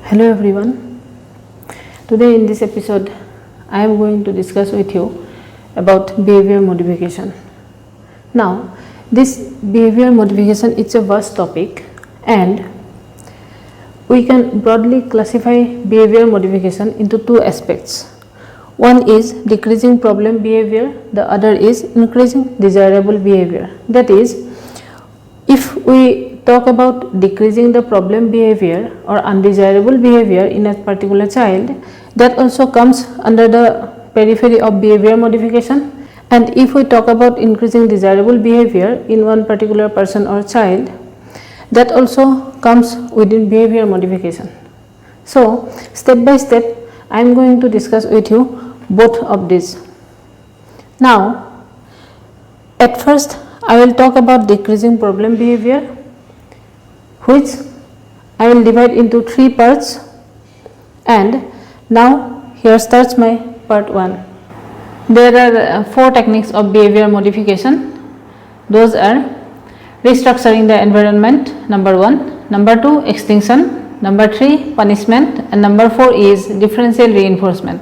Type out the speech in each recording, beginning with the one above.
Hello everyone. Today in this episode I am going to discuss with you about behavior modification. Now this behavior modification is a vast topic and we can broadly classify behavior modification into two aspects. One is decreasing problem behavior, the other is increasing desirable behavior. That is, if we talk about decreasing the problem behavior or undesirable behavior in a particular child, that also comes under the periphery of behavior modification. And if we talk about increasing desirable behavior in one particular person or child, that also comes within behavior modification. So step by step I am going to discuss with you both of these. Now at first I will talk about decreasing problem behavior, which I will divide into three parts, and now here starts my part 1. There are 4 techniques of behavior modification. Those are restructuring the environment, number 1, number 2 extinction, number 3 punishment, and number 4 is differential reinforcement.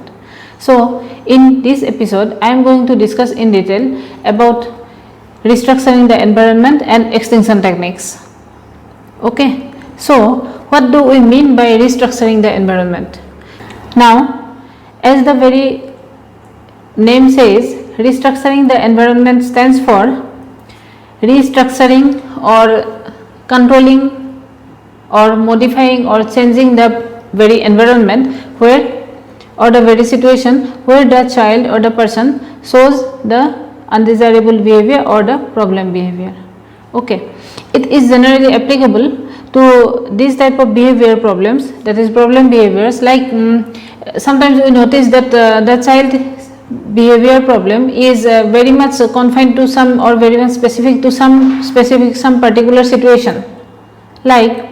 So in this episode I am going to discuss in detail about restructuring the environment and extinction techniques. Okay, so what do we mean by restructuring the environment? Now, as the very name says, restructuring the environment stands for restructuring or controlling or modifying or changing the very environment where or the very situation where the child or the person shows the undesirable behavior or the problem behavior. Okay, it is generally applicable to this type of behavior problems, that is problem behaviors, like sometimes we notice that the child behavior problem is very much confined to some or very much specific to some particular situation. Like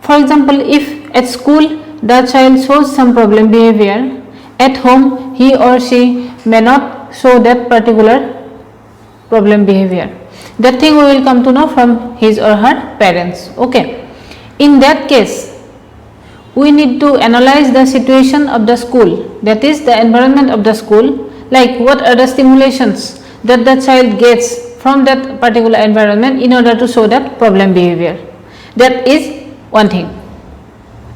for example, if at school the child shows some problem behavior, at home he or she may not show that particular problem behavior. That thing we will come to know from his or her parents. Okay, in that case we need to analyze the situation of the school, that is the environment of the school, like what are the stimulations that the child gets from that particular environment in order to show that problem behavior. That is one thing.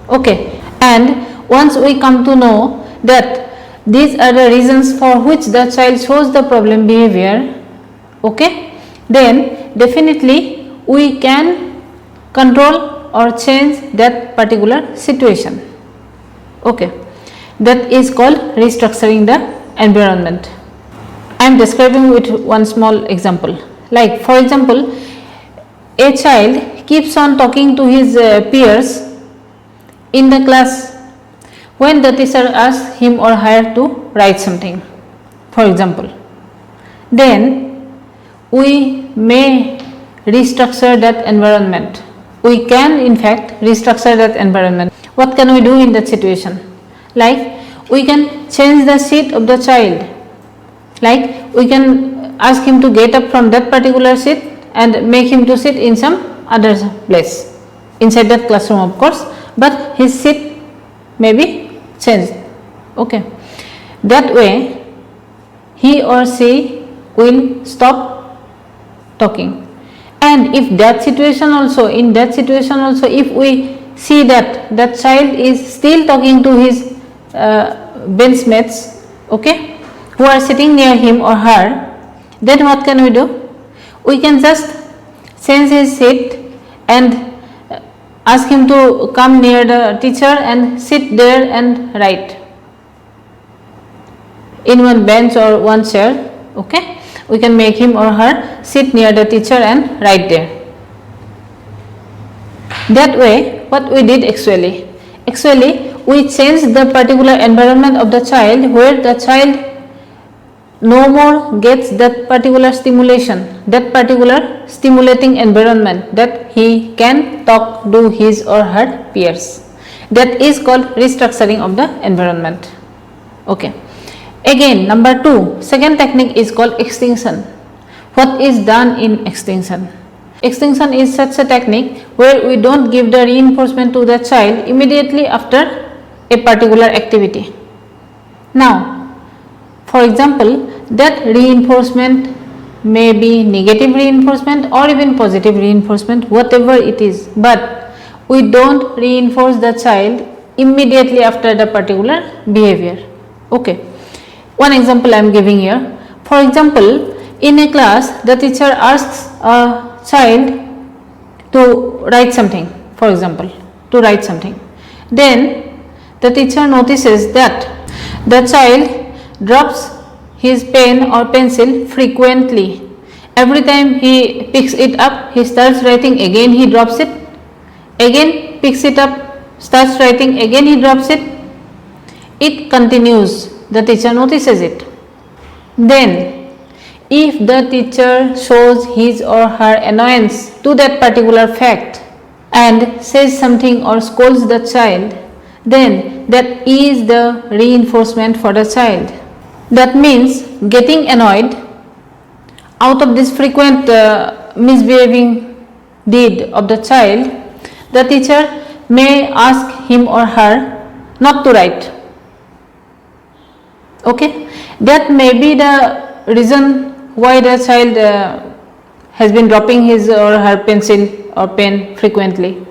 Okay, and once we come to know that these are the reasons for which the child shows the problem behavior, okay, then definitely we can control or change that particular situation. Okay, that is called restructuring the environment. I am describing with one small example. Like for example, a child keeps on talking to his peers in the class when the teacher asks him or her to write something, for example, then we may restructure that environment. We can in fact restructure that environment. What can we do in that situation? Like we can change the seat of the child. Like we can ask him to get up from that particular seat and make him to sit in some other place inside that classroom, of course, but his seat may be changed. Okay, that way he or she will stop talking. And if that situation also, if we see that that child is still talking to his benchmates, okay, who are sitting near him or her, then what can we do? We can just change his seat and ask him to come near the teacher and sit there and write in one bench or one chair. Okay, we can make him or her sit near the teacher and write there. That way what we did actually we changed the particular environment of the child where the child no more gets that particular stimulation, that particular stimulating environment that he can talk to his or her peers. That is called restructuring of the environment. Okay, again number 2, second technique is called extinction. What is done in extinction? Extinction is such a technique where we don't give the reinforcement to the child immediately after a particular activity. Now, for example, that reinforcement may be negative reinforcement or even positive reinforcement, whatever it is, but we don't reinforce the child immediately after the particular behavior. Okay, one example I am giving here. For example, in a class, the teacher asks a child to write something, for example, to write something. Then the teacher notices that the child drops his pen or pencil frequently. Every time he picks it up, he starts writing, again he drops it, again picks it up, starts writing, again he drops it. It continues, the teacher notices it. Then if the teacher shows his or her annoyance to that particular fact and says something or scolds the child, then that is the reinforcement for the child. That means getting annoyed out of this frequent misbehaving deed of the child, the teacher may ask him or her not to write. Okay, that may be the reason why the child has been dropping his or her pencil or pen frequently.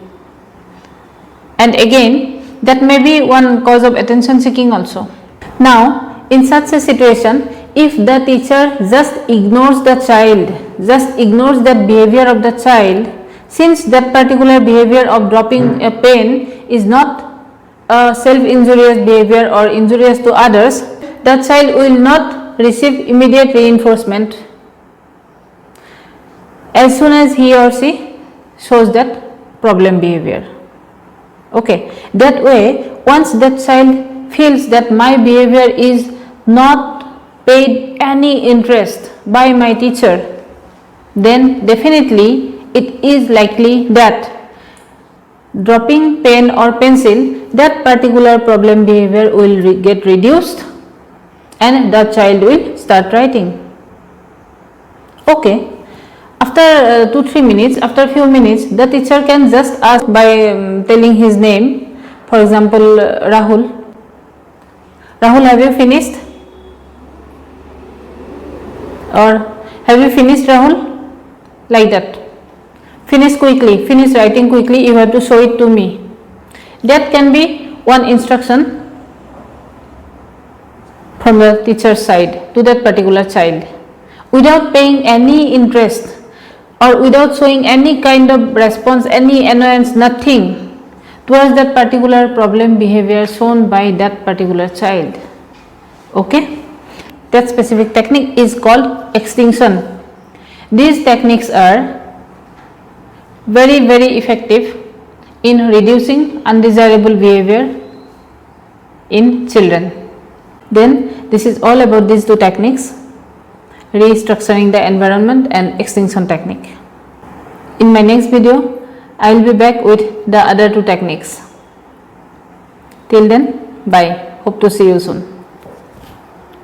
And again, that may be one cause of attention seeking also. Now, in such a situation, if the teacher just ignores the child, just ignores that behavior of the child, since that particular behavior of dropping a pen is not a self-injurious behavior or injurious to others, the child will not receive immediate reinforcement as soon as he or she shows that problem behavior. Okay, that way, once that child feels that my behavior is not paid any interest by my teacher, then definitely it is likely that dropping pen or pencil, that particular problem behavior will get reduced and the child will start writing. Okay, after 2-3 minutes, after few minutes, the teacher can just ask by telling his name, for example, Rahul. Rahul, have you finished? Or have you finished, Rahul? Like that. Finish quickly, finish writing quickly, you have to show it to me. That can be one instruction from the teacher's side to that particular child, without paying any interest or without showing any kind of response, any annoyance, nothing towards that particular problem behavior shown by that particular child. Okay, that specific technique is called extinction. These techniques are very effective in reducing undesirable behavior in children. Then this is all about these two techniques, restructuring the environment and extinction technique. In my next video, I will be back with the other two techniques. Till then, bye. Hope to see you soon.